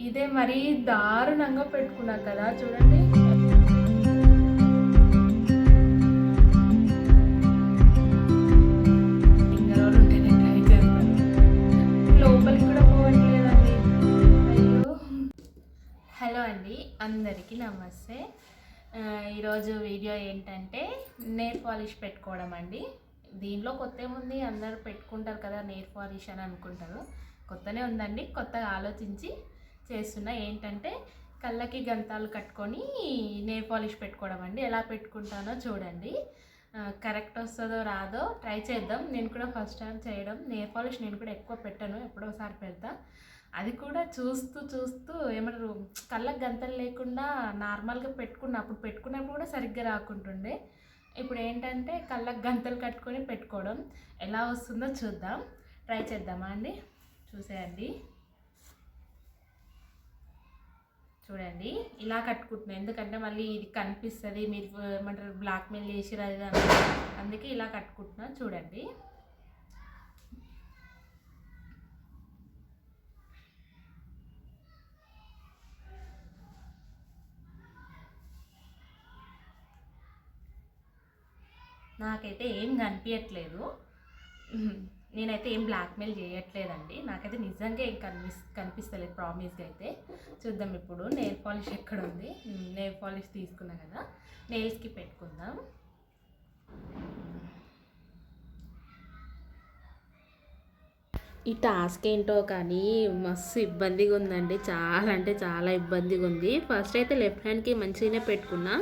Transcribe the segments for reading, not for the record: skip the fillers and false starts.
ఇదే మరీ దారుణంగా పెట్టుకున్నా కదా చూడండి. లోపలికి కూడా పోవట్లేదండి. అయ్యో. హలో అండి, అందరికీ నమస్తే. ఈరోజు వీడియో ఏంటంటే నెయిల్ పాలిష్ పెట్టుకోవడం అండి. దీనిలో కొత్త ఏముంది, అందరూ పెట్టుకుంటారు కదా నెయిల్ పాలిష్ అని అనుకుంటారు. కొత్తనే ఉందండి, కొత్తగా ఆలోచించి చేస్తున్నా. ఏంటంటే కళ్ళకి గంతాలు కట్టుకొని నెయిల్ పాలిష్ పెట్టుకోవడం అండి. ఎలా పెట్టుకుంటానో చూడండి. కరెక్ట్ వస్తుందో రాదో ట్రై చేద్దాం. నేను కూడా ఫస్ట్ టైం చేయడం. నెయిల్ పాలిష్ నేను కూడా ఎక్కువ పెట్టను, ఎప్పుడోసారి పెడతా. అది కూడా చూస్తూ చూస్తూ ఏమంటారు, కళ్ళకి గంతలు లేకుండా నార్మల్గా అప్పుడు పెట్టుకున్నప్పుడు కూడా సరిగ్గా రాకుంటుండే. ఇప్పుడు ఏంటంటే కళ్ళకి గంతలు కట్టుకొని పెట్టుకోవడం. ఎలా వస్తుందో చూద్దాం, ట్రై చేద్దామా అండి. చూసేయండి, చూడండి ఇలా కట్టుకుంటున్నాను. ఎందుకంటే మళ్ళీ ఇది కనిపిస్తుంది, మీరు ఏమంటారు బ్లాక్మెయిల్ చేసిరు అది అందుకే ఇలా కట్టుకుంటున్నా. చూడండి, నాకైతే ఏం కనిపించట్లేదు. నేనైతే ఏం బ్లాక్మెయిల్ చేయట్లేదండి. నాకైతే నిజంగా ఏం కనిపిస్తలేదు ప్రామిస్గా అయితే. చూద్దాం ఇప్పుడు నెయిల్ పాలిష్ ఎక్కడ ఉంది. నెయిల్ పాలిష్ తీసుకున్నా కదా, నెయిల్స్కి పెట్టుకుందాం. ఈ టాస్క్ ఏంటో కానీ మస్తు ఇబ్బందిగా ఉందండి. చాలా అంటే చాలా ఇబ్బందిగా ఉంది. ఫస్ట్ అయితే లెఫ్ట్ హ్యాండ్కి మంచిగానే పెట్టుకున్నా,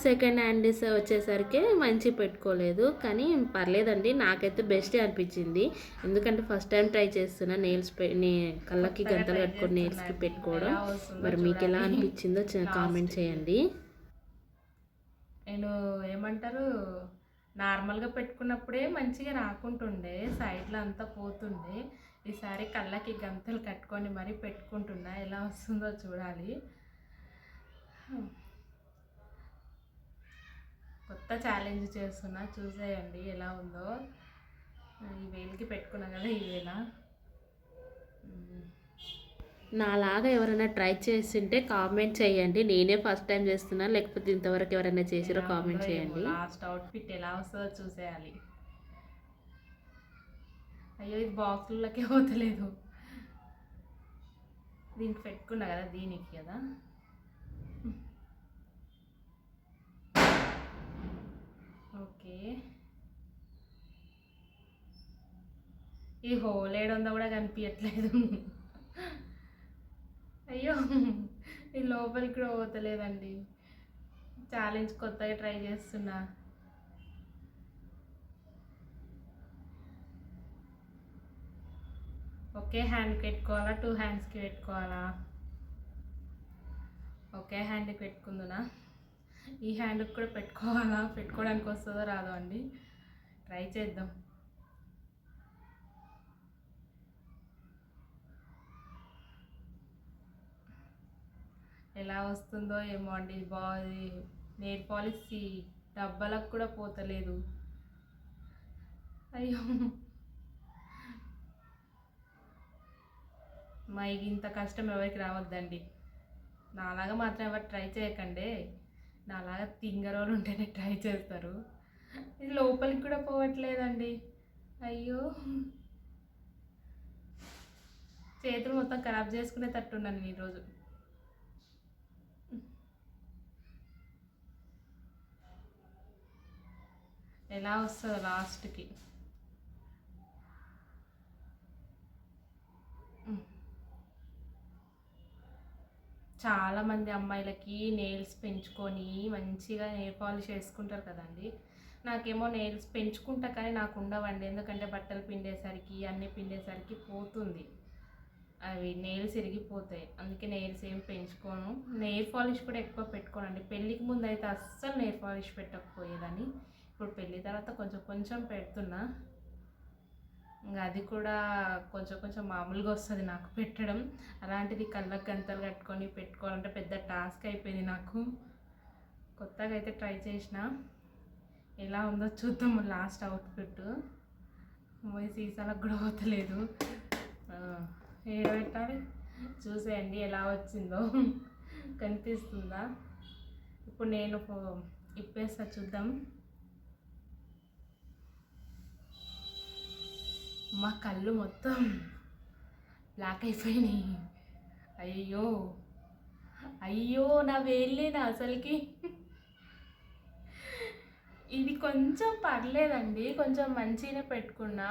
సెకండ్ హ్యాండ్ వచ్చేసరికి మంచి పెట్టుకోలేదు. కానీ పర్లేదండి, నాకైతే బెస్ట్ అనిపించింది. ఎందుకంటే ఫస్ట్ టైం ట్రై చేస్తున్నా నెయిల్స్ కళ్ళకి గంతలు కట్టుకొని నెయిల్స్కి పెట్టుకోవడం. మరి మీకు ఎలా అనిపించిందో కామెంట్ చేయండి. నేను ఏమంటారు, నార్మల్గా పెట్టుకున్నప్పుడే మంచిగా రాకుంటుండే, సైడ్లో అంతా పోతుండే. ఈసారి కళ్ళకి గంతలు కట్టుకొని మరీ పెట్టుకుంటున్నా. ఎలా వస్తుందో చూడాలి. కొత్త ఛాలెంజ్ చేస్తున్నా, చూసేయండి ఎలా ఉందో. ఈ వేలికి పెట్టుకున్నా కదా, ఈ వేళ నాలాగా ఎవరైనా ట్రై చేస్తుంటే కామెంట్ చేయండి. నేనే ఫస్ట్ టైం చేస్తున్నా, లేకపోతే ఇంతవరకు ఎవరైనా చేసిరో కామెంట్ చేయండి. లాస్ట్ అవుట్ఫిట్ ఎలా వస్తుందో చూసేయాలి. అయ్యో, ఇది బాక్సులకే పోతలేదు. దీనికి పెట్టుకున్నా కదా, దీనికి కదా. ఓకే, ఈ హోల్ ఏడుందో కూడా కనిపించట్లేదు. అయ్యో, ఈ లోపలికి కూడా పోతలేదండి. ఛాలెంజ్ కొత్తగా ట్రై చేస్తున్నా. ఒకే హ్యాండ్కి పెట్టుకోవాలా, 2 హ్యాండ్స్కి పెట్టుకోవాలా? ఒకే హ్యాండ్కి పెట్టుకుందునా? ఈ హ్యాండ్కి కూడా పెట్టుకోవాలా? పెట్టుకోవడానికి వస్తుందో రాదో అండి, ట్రై చేద్దాం. ఎలా వస్తుందో ఏమో అండి. బాగుంది. నెయిల్ పాలిష్ డబ్బాలకు కూడా పోతలేదు. అయ్యో, మా ఇంత కష్టం ఎవరికి రావద్దండి. నాలాగా మాత్రం ఎవరు ట్రై చేయకండి. నాలాగా తింగరోలు ఉంటేనే ట్రై చేస్తారు. ఇది లోపలికి కూడా పోవట్లేదండి. అయ్యో, చేతులు మొత్తం ఖరాబ్ చేసుకునే తట్టున్నాను ఈరోజు. ఎలా వస్తుందో లాస్ట్కి. చాలామంది అమ్మాయిలకి నెయిల్స్ పెంచుకొని మంచిగా నెయిల్ పాలిష్ వేసుకుంటారు కదండి. నాకేమో నెయిల్స్ పెంచుకుంటా కానీ నాకు ఉండవండి. ఎందుకంటే బట్టలు పిండేసరికి అన్నీ పిండేసరికి పోతుంది, అవి నెయిల్స్ ఇరిగిపోతాయి. అందుకే నెయిల్స్ ఏం పెంచుకోను. నెయిల్ పాలిష్ కూడా ఎక్కువ పెట్టుకోనండి. పెళ్ళికి ముందు అయితే అస్సలు నెయిల్ పాలిష్ పెట్టకపోయేదని. ఇప్పుడు పెళ్ళి తర్వాత కొంచెం కొంచెం పెడుతున్నా. ఇంకా అది కూడా కొంచెం కొంచెం మామూలుగా వస్తుంది నాకు పెట్టడం. అలాంటిది కళ్ళకి గంతలు కట్టుకొని పెట్టుకోవాలంటే పెద్ద టాస్క్ అయిపోయింది నాకు. కొత్తగా అయితే ట్రై చేసిన, ఎలా ఉందో చూద్దాం. లాస్ట్ అవుట్ఫిట్ సీసాలకు కూడా పోతలేదు. ఏడ పెట్టాలి? చూసేయండి ఎలా వచ్చిందో. కనిపిస్తుందా? ఇప్పుడు నేను ఇప్పేస్తా, చూద్దాం. మా కళ్ళు మొత్తం బ్లాక్ అయిపోయినాయి. అయ్యో అయ్యో, నా వేయలేదా అసలుకి? ఇది కొంచెం పర్లేదండి, కొంచెం మంచిగానే పెట్టుకున్నా.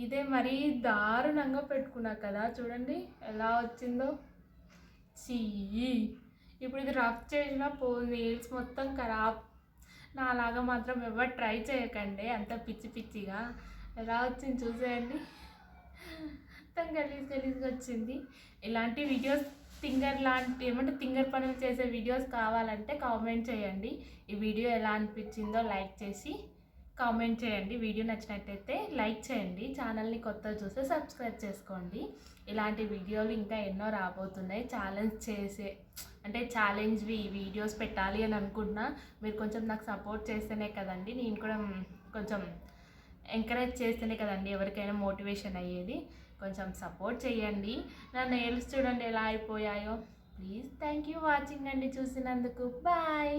ఇదే మరీ దారుణంగా పెట్టుకున్నా కదా, చూడండి ఎలా వచ్చిందో. చెయ్యి ఇప్పుడు ఇది రఫ్ చేసినా పోయింది, నెయిల్స్ మొత్తం ఖరాబ్. నాలాగా మాత్రం ఎవరు ట్రై చేయకండి, అంత పిచ్చి పిచ్చిగా. ఎలా వచ్చింది చూసేయండి, మొత్తం గలీజ్గా వచ్చింది. ఇలాంటి వీడియోస్ తింగర్ పనులు చేసే వీడియోస్ కావాలంటే కామెంట్ చేయండి. ఈ వీడియో ఎలా అనిపించిందో లైక్ చేసి కామెంట్ చేయండి. వీడియో నచ్చినట్టయితే లైక్ చేయండి. ఛానల్ని కొత్తగా చూస్తే సబ్స్క్రైబ్ చేసుకోండి. ఇలాంటి వీడియోలు ఇంకా ఎన్నో రాబోతున్నాయి. ఛాలెంజ్వి వీడియోస్ పెట్టాలి అని అనుకుంటున్నా. మీరు కొంచెం నాకు సపోర్ట్ చేస్తేనే కదండి, నేను కూడా కొంచెం ఎంకరేజ్ చేస్తేనే కదండి ఎవరికైనా మోటివేషన్ అయ్యేది. కొంచెం సపోర్ట్ చేయండి. నా నెయిల్స్ చూడండి ఎలా అయిపోయాయో. ప్లీజ్, థ్యాంక్ యూ వాచింగ్ అండి, చూసినందుకు. బాయ్.